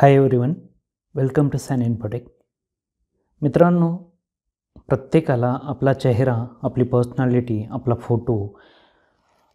High everyone, welcome to San Infotech. मित्रांनो, प्रत्येकाला आपला चेहरा, आपली पर्सनॅलिटी, आपला फोटो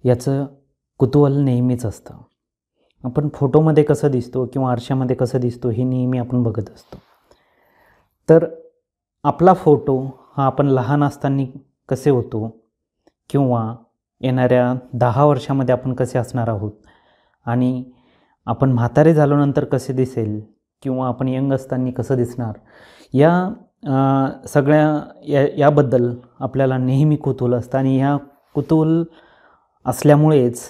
याचं कुतूहल नेहमीच असतं. आपण फोटोमध्ये कसं दिसतो किंवा आरशामध्ये कसं दिसतो हे नेहमी आपण बघत असतो. तर आपला फोटो हा आपण लहान असताना कसे होतो किंवा येणाऱ्या 10 वर्षामध्ये आपण कसे असणार आहोत आणि आपण म्हातारे झाल्यानंतर कसे दिसेल किंवा आपण यंग असताना कसं दिसणार या याबद्दल आपल्याला नेहमी कुतूहल असतं. आणि ह्या कुतूहल असल्यामुळेच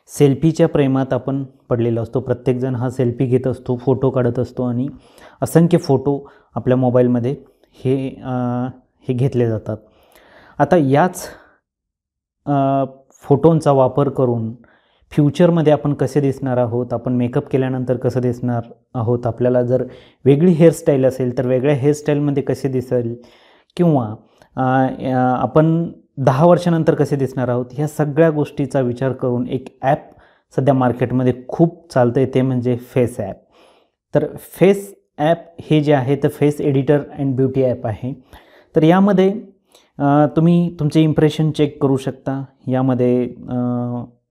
सेल्फीच्या प्रेमात आपण पडलेलो असतो. प्रत्येकजण हा सेल्फी घेत असतो, फोटो काढत असतो आणि असंख्य फोटो आपल्या मोबाईलमध्ये हे घेतले जातात. आता याच फोटोंचा वापर करून फ्युचरमध्ये आपण कसे दिसणार आहोत, आपण मेकअप केल्यानंतर कसं दिसणार आहोत, आपल्याला जर वेगळी हेअरस्टाईल असेल तर वेगळ्या हेअरस्टाईलमध्ये कसे दिसेल किंवा आपण 10 वर्षानंतर कसे दिसणार आहोत, ह्या सगळ्या गोष्टीचा विचार करून एक ॲप सध्या मार्केटमध्ये खूप चालतं आहे, ते म्हणजे फेस ॲप. तर फेस ॲप हे जे आहे तर face editor and beauty app आहे. तर यामध्ये तुम्ही तुमचे इम्प्रेशन चेक करू शकता. यामध्ये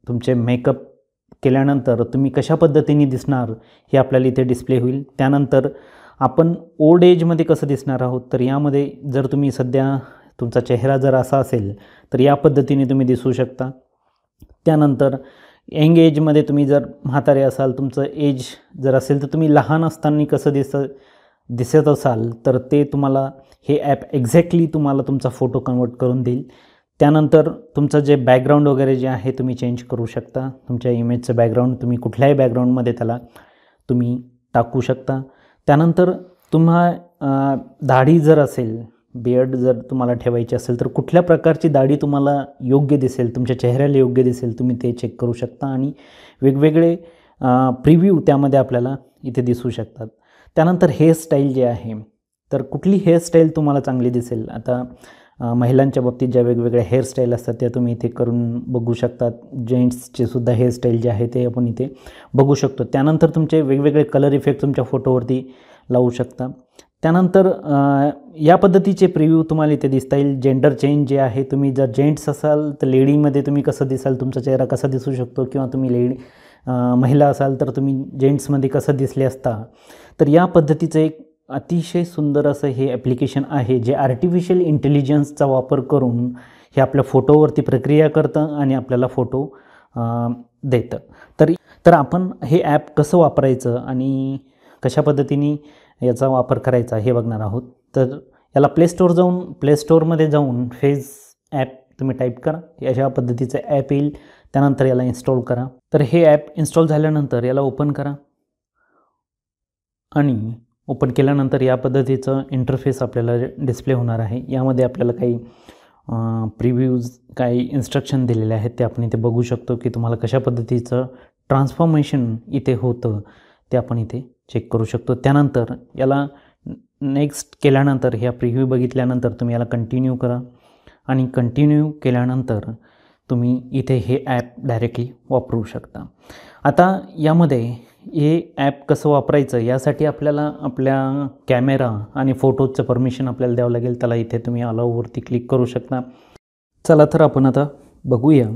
तुमचे मेकअप केल्यानंतर तुम्ही कशा पद्धतीने दिसणार हे आपल्याला इथे डिस्प्ले होईल. त्यानंतर आपण ओल्ड एजमध्ये कसं दिसणार आहोत, तर यामध्ये जर तुम्ही सध्या तुमचा चेहरा जर असा असेल तर या पद्धतीने तुम्ही दिसू शकता. त्यानंतर यंग एजमध्ये तुम्ही जर म्हातारे असाल, तुमचं एज जर असेल तर तुम्ही लहान असताना कसं दिसत असाल तर ते तुम्हाला हे ॲप एक्झॅक्टली तुम्हाला तुमचा फोटो कन्वर्ट करून देईल. त्यानंतर तुमचं जे बॅकग्राऊंड वगैरे जे आहे तुम्ही चेंज करू शकता. तुमच्या इमेजचं बॅकग्राऊंड तुम्ही कुठल्याही बॅकग्राऊंडमध्ये त्याला तुम्ही टाकू शकता. त्यानंतर दाढी जर असेल, बियर्ड जर तुम्हाला ठेवायची असेल तर कुठल्या प्रकारची दाढी तुम्हाला योग्य दिसेल, तुमच्या चेहऱ्याला योग्य दिसेल, तुम्ही ते चेक करू शकता. आणि वेगवेगळे प्रिव्ह्यू त्यामध्ये आपल्याला इथे दिसू शकतात. त्यानंतर हेअरस्टाईल जे आहे, तर कुठली हेअरस्टाईल तुम्हाला चांगली दिसेल. आता महिलांच्या बाबतीत ज्या वेगवेगळ्या हेअरस्टाईल असतात त्या तुम्ही इथे करून बघू शकतात. जेंट्सचे सुद्धा हेअरस्टाईल जे आहे ते आपण इथे बघू शकतो. त्यानंतर तुमचे वेगवेगळे कलर इफेक्ट तुमच्या फोटोवरती लावू शकता. त्यानंतर या पद्धतीचे प्रिव्ह्यू तुम्हाला इथे दिसता येईल. जेंडर चेंज जे आहे, तुम्ही जर जेंट्स असाल तर लेडीमध्ये तुम्ही कसं दिसाल, तुमचा चेहरा कसा दिसू शकतो, किंवा तुम्ही महिला असाल तर तुम्ही जेंट्समध्ये कसं दिसले असता. तर या पद्धतीचं एक अतिशय सुंदर असं हे ॲप्लिकेशन आहे, जे आर्टिफिशियल इंटेलिजन्सचा वापर करून हे आपल्या फोटोवरती प्रक्रिया करतं आणि आपल्याला फोटो देतं. तर आपण हे ॲप कसं वापरायचं आणि कशा पद्धतीने याचा वापर करायचा हे बघणार आहोत. तर याला प्ले स्टोअरमध्ये जाऊन फेस ॲप तुम्ही टाईप करा, अशा पद्धतीचं ॲप येईल. त्यानंतर याला इन्स्टॉल करा. तर हे ॲप इन्स्टॉल झाल्यानंतर याला ओपन करा आणि ओपन केल्यानंतर या पद्धतीचं इंटरफेस आपल्याला डिस्प्ले होणार आहे. यामध्ये आपल्याला काही प्रिव्ह्यूज, काही इन्स्ट्रक्शन दिलेले आहेत ते आपण इथे बघू शकतो की तुम्हाला कशा पद्धतीचं ट्रान्सफॉर्मेशन इथे होतं ते आपण इथे चेक करू शकतो. त्यानंतर याला नेक्स्ट केल्यानंतर, ह्या प्रिव्ह्यू बघितल्यानंतर तुम्ही याला कंटिन्यू करा आणि कंटिन्यू केल्यानंतर तुम्ही इथे हे ॲप डायरेक्टली वापरू शकता. आता यामध्ये हे ॲप कसं वापरायचं यासाठी आपल्याला आपल्या कॅमेरा आणि फोटोजचं परमिशन आपल्याला द्यावं लागेल. त्याला इथे तुम्ही अलाउवरती क्लिक करू शकता. चला तर आपण आता बघूया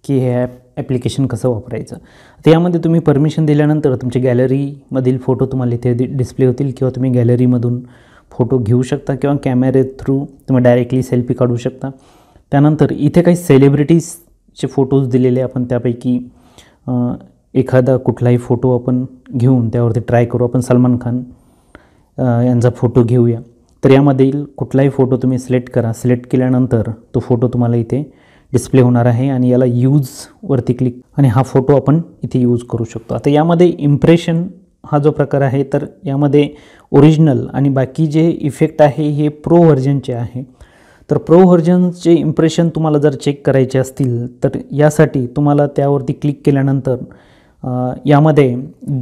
की हे ॲप्लिकेशन कसं वापरायचं. तर यामध्ये तुम्ही परमिशन दिल्यानंतर तुमच्या गॅलरीमधील फोटो तुम्हाला इथे डिस्प्ले होतील, किंवा तुम्ही गॅलरीमधून फोटो घेऊ शकता किंवा कॅमेरे थ्रू तुम्ही डायरेक्टली सेल्फी काढू शकता. त्यानंतर इथे काही सेलिब्रिटीजचे फोटोज दिलेले, आपण त्यापैकी एखादा कुठलाही फोटो आपण घेऊन त्यावरती ट्राय करू. आपण सलमान खान यांचा फोटो घेऊया. तर यामधील कुठलाही फोटो तुम्ही सिलेक्ट करा. सिलेक्ट केल्यानंतर तो फोटो तुम्हाला इथे डिस्प्ले होणार आहे आणि याला यूजवरती क्लिक, आणि हा फोटो आपण इथे यूज करू शकतो. आता यामध्ये इम्प्रेशन हा जो प्रकार आहे, तर यामध्ये ओरिजिनल आणि बाकी जे इफेक्ट आहे हे प्रो व्हर्जनचे आहे. तर प्रो व्हर्जनचे इम्प्रेशन तुम्हाला जर चेक करायचे असतील तर यासाठी तुम्हाला त्यावरती क्लिक केल्यानंतर यामध्ये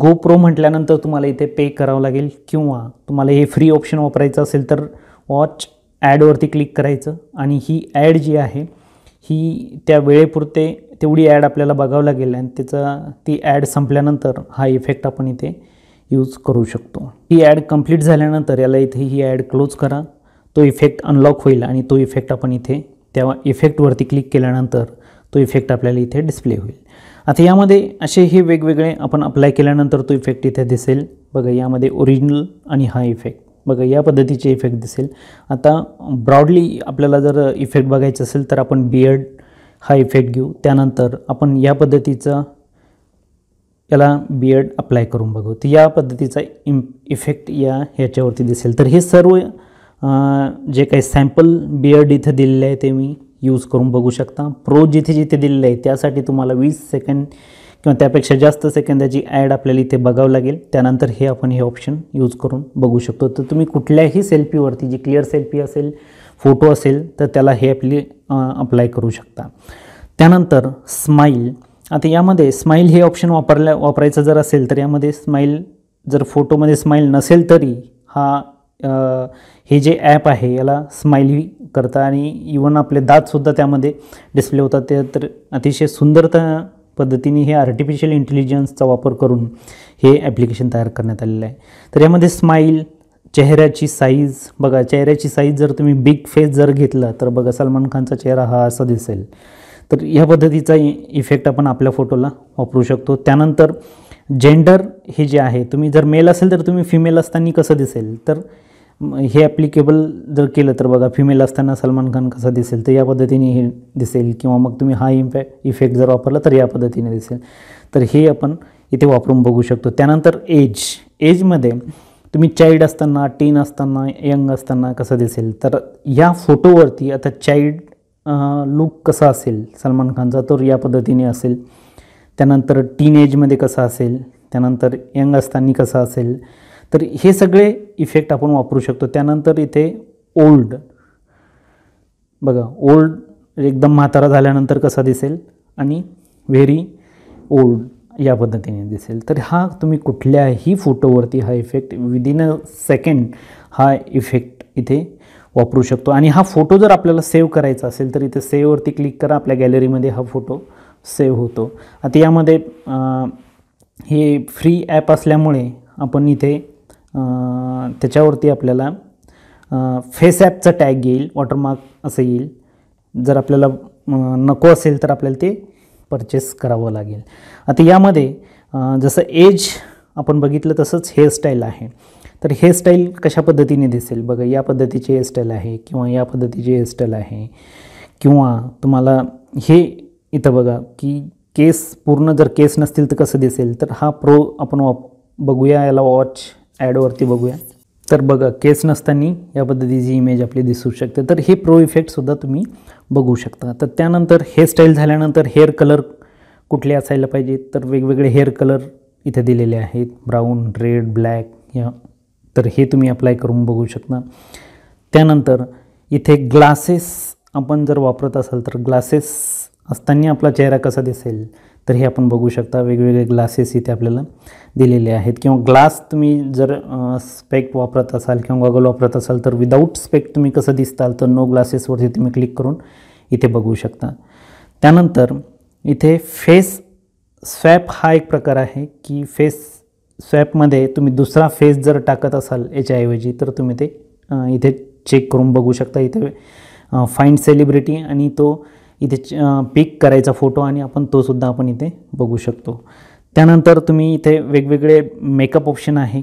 गो प्रो म्हटल्यानंतर तुम्हाला इथे पे करावं लागेल, किंवा तुम्हाला हे फ्री ऑप्शन वापरायचं असेल तर वॉच ॲडवरती क्लिक करायचं आणि ही ॲड जी आहे ही त्या वेळेपुरते तेवढी ॲड आपल्याला बघावं लागेल आणि ती ॲड संपल्यानंतर हा इफेक्ट आपण इथे यूज करू शकतो। ही ॲड कंप्लीट झाल्यानंतर याला इथे ही ॲड क्लोज करा, तो इफेक्ट अनलॉक होईल आणि तो इफेक्ट आपण इथे त्या इफेक्टवरती क्लिक केल्यानंतर तो इफेक्ट आपल्याला इथे डिस्प्ले होईल। आता यामध्ये असे हे वेगवेगळे आपण अप्लाय केल्यानंतर तो इफेक्ट इथे दिसेल बघा, यामध्ये ओरिजिनल आणि हा इफेक्ट बघा या पद्धतीचे इफेक्ट दिसेल। आता ब्रॉडली आपल्याला जर इफेक्ट बघायचं असेल तर आपण बियर्ड हा इफेक्ट घेऊ, त्यानंतर आपण या पद्धतीचा याला बियर्ड अप्लाय करून बघू, तर या पद्धतीचा इफेक्ट ह्याच्यावरती दिसेल। तर हे सर्व जे काही सॅम्पल बियर्ड इथे दिलेले आहे ते मी यूज करून बघू शकता। प्रो जिथे जिथे दिलेलं आहे त्यासाठी तुम्हाला 20 सेकंद किंवा त्यापेक्षा जास्त सेकंदाची ॲड आपल्याला इथे बघावं लागेल, त्यानंतर हे आपण हे ऑप्शन यूज करून बघू शकतो। तर तुम्ही कुठल्याही सेल्फीवरती जी क्लिअर सेल्फी असेल, फोटो असेल, तर त्याला हे अप्लाय करू शकता। त्यानंतर स्माईल, आता यामध्ये स्माईल हे ऑप्शन वापरायचं जर असेल तर यामध्ये स्माईल जर फोटोमध्ये स्माईल नसेल तरी हे जे ॲप आहे याला स्माइली करता आणि इवन आपले दातसुद्धा त्यामध्ये डिस्प्ले होतात। ते तर अतिशय सुंदर पद्धतीने हे आर्टिफिशियल इंटेलिजन्सचा वापर करून हे ॲप्लिकेशन तयार करण्यात आलेलं आहे। तर यामध्ये स्माईल, चेहऱ्याची साईज बघा, चेहऱ्याची साईज जर तुम्ही बिग फेस जर घेतला तर बघा सलमान खानचा चेहरा हा असा दिसेल। तर या पद्धतीचा इफेक्ट आपण आपल्या फोटोला वापरू शकतो। त्यानंतर जेंडर हे जे आहे, तुम्ही जर मेल असेल तर तुम्ही फिमेल असताना कसं दिसेल, तर हे ॲप्लिकेबल जर केलं तर बघा फिमेल असताना सलमान खान कसा दिसेल तर या पद्धतीने हे दिसेल, किंवा मग तुम्ही हा इफेक्ट जर वापरला तर या पद्धतीने दिसेल। तर हे आपण इथे वापरून बघू शकतो। त्यानंतर एजमध्ये तुम्ही चाइल्ड असताना, टीन असताना, यंग असताना कसं दिसेल, तर या फोटोवरती आता चाइल्ड लुक कसा असेल सलमान खानचा तर या पद्धतीने असेल, त्यानंतर टीन एजमध्ये कसा असेल, त्यानंतर यंग असताना कसा असेल, तर हे सगळे इफेक्ट आपण वापरू शकतो। त्यानंतर इथे ओल्ड बघा, ओल्ड एकदम म्हातारा झाल्यानंतर कसा दिसेल आणि व्हेरी ओल्ड या पद्धतीने दिसेल। तर हा तुम्ही कुठल्याही फोटोवरती हा इफेक्ट विदिन अ सेकंड हा इफेक्ट इथे वापरू शकतो। आणि हा फोटो जर आपल्याला सेव्ह करायचा असेल तर इथे सेव्हवरती क्लिक करा, आपल्या गॅलरीमध्ये हा फोटो सेव्ह होतो। आता यामध्ये हे फ्री ॲप असल्यामुळे आपण इथे त्याच्यावरती आपल्याला फेस ॲपचा टॅग येईल, वॉटरमार्क असं येईल। जर आपल्याला नको असेल तर आपल्याला ते परचेस करावं लागेल। आता यामध्ये जसं एज आपण बघितलं तसंच हेअरस्टाईल आहे, तर हेअरस्टाईल कशा पद्धतीने दिसेल बघा, या पद्धतीची हेअरस्टाईल आहे किंवा या पद्धतीची हेअरस्टाईल आहे, किंवा तुम्हाला हे इथं बघा की केस पूर्ण जर केस नसतील तर कसं दिसेल, तर हा प्रो आपण बघूया, याला वॉच ॲडवरती बघूया। तर बघा केस नसताना या पद्धतीची इमेज आपली दिसू शकते। तर हे प्रो इफेक्टसुद्धा तुम्ही बघू शकता। तर त्यानंतर हेअरस्टाईल झाल्यानंतर हेअर कलर कुठले असायला पाहिजे, तर वेगवेगळे हेअर कलर इथे दिलेले आहेत, ब्राऊन, रेड, ब्लॅक तर हे तुम्ही अप्लाय करून बघू शकता। त्यानंतर इथे ग्लासेस आपण जर वापरत असाल तर ग्लासेस असताना आपला चेहरा कसा दिसेल तर हे आपण बघू शकता। वेगवेगळे ग्लासेस इथे आपल्याला दिलेले आहेत, किंवा ग्लास तुम्ही जर स्पेक्ट वापरत असाल किंवा गॉगल वापरत असाल तर विदाऊट स्पेक्ट तुम्ही कसं दिसताल, तर नो ग्लासेसवरती तुम्ही क्लिक करून इथे बघू शकता। त्यानंतर इथे फेस स्वॅप हा एक प्रकार आहे की फेस स्वॅपमध्ये तुम्ही दुसरा फेस जर टाकत असाल याच्याऐवजी तर तुम्ही ते इथे चेक करून बघू शकता। इथे फाइंड सेलिब्रिटी आणि तो इथे पिक करायचा फोटो आणि आपण तो सुद्धा आपण इथे बघू शकतो। त्यानंतर तुम्ही इथे वेगवेगळे मेकअप ऑप्शन आहे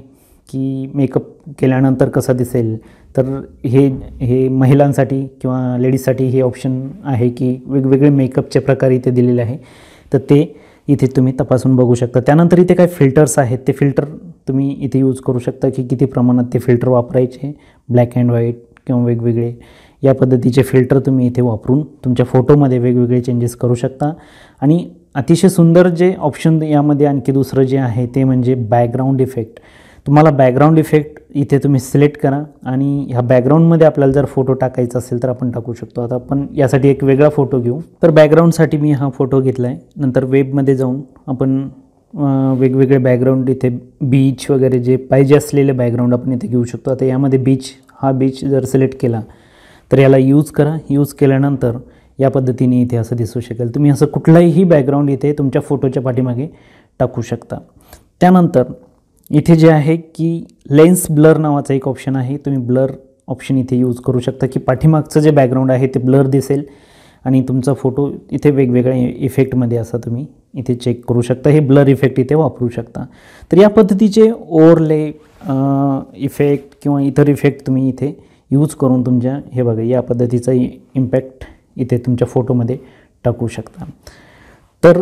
की मेकअप केल्यानंतर कसं दिसेल, तर हे महिलांसाठी किंवा लेडीजसाठी हे ऑप्शन आहे की वेगवेगळे मेकअपचे प्रकार इथे दिलेले आहे, तर ते इथे तुम्ही तपासून बघू शकता। त्यानंतर इथे काही फिल्टर्स आहेत, ते फिल्टर तुम्ही इथे यूज करू शकता की किती प्रमाणात ते फिल्टर वापरायचे, ब्लॅक अँड व्हाईट किंवा वेगवेगळे या पद्धतीचे फिल्टर तुम्ही इथे वापरून तुमच्या फोटोमध्ये वेगवेगळे चेंजेस करू शकता। आणि अतिशय सुंदर जे ऑप्शन यामध्ये आणखी दुसरं जे आहे ते म्हणजे बॅकग्राऊंड इफेक्ट। तुम्हाला बॅकग्राऊंड इफेक्ट इथे तुम्ही सिलेक्ट करा आणि ह्या बॅकग्राऊंडमध्ये आपल्याला जर फोटो टाकायचा असेल तर आपण टाकू शकतो। आता आपण यासाठी एक वेगळा फोटो घेऊ, तर बॅकग्राऊंडसाठी मी हा फोटो घेतला आहे। नंतर वेबमध्ये जाऊन आपण वेगवेगळे बॅकग्राऊंड इथे बीच वगैरे जे पाहिजे असलेले बॅकग्राऊंड आपण इथे घेऊ शकतो। आता यामध्ये बीच जर सिलेक्ट केला तर याला यूज करा, यूज केल्यानंतर या पद्धतीने इथे असं दिसू शकेल। तुम्ही असं कुठलाही बॅकग्राऊंड इथे तुमच्या फोटोच्या पाठीमागे टाकू शकता। त्यानंतर इथे जे आहे की लेन्स ब्लर नावाचा एक ऑप्शन आहे. तुम्ही ब्लर ऑप्शन इथे यूज करू शकता की पाठीमागचं जे बॅकग्राऊंड आहे ते ब्लर दिसेल आणि तुमचा फोटो इथे वेगवेगळ्या इफेक्टमध्ये असा तुम्ही इथे चेक करू शकता. हे ब्लर इफेक्ट इथे वापरू शकता. तर या पद्धतीचे ओव्हरले इफेक्ट किंवा इतर इफेक्ट तुम्ही इथे यूज करून तुमच्या हे बघा या पद्धतीचा इम्पॅक्ट इथे तुमच्या फोटोमध्ये टाकू शकता. तर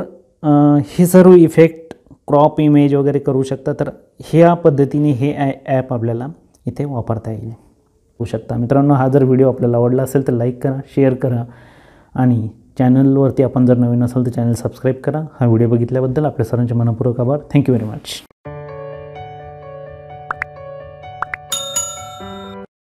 हे सर्व इफेक्ट क्रॉप इमेज वगैरे करू शकता. तर ह्या पद्धतीने हे ॲप आपल्याला इथे वापरता येईल होऊ शकता. मित्रांनो, हा जर व्हिडिओ आपल्याला आवडला असेल तर लाईक करा, शेअर करा आणि चॅनलवरती आपण जर नवीन असाल तर चॅनल सबस्क्राईब करा. हा व्हिडिओ बघितल्याबद्दल आपल्या सर्वांचे मनपूर्वक आभार. Thank you very much.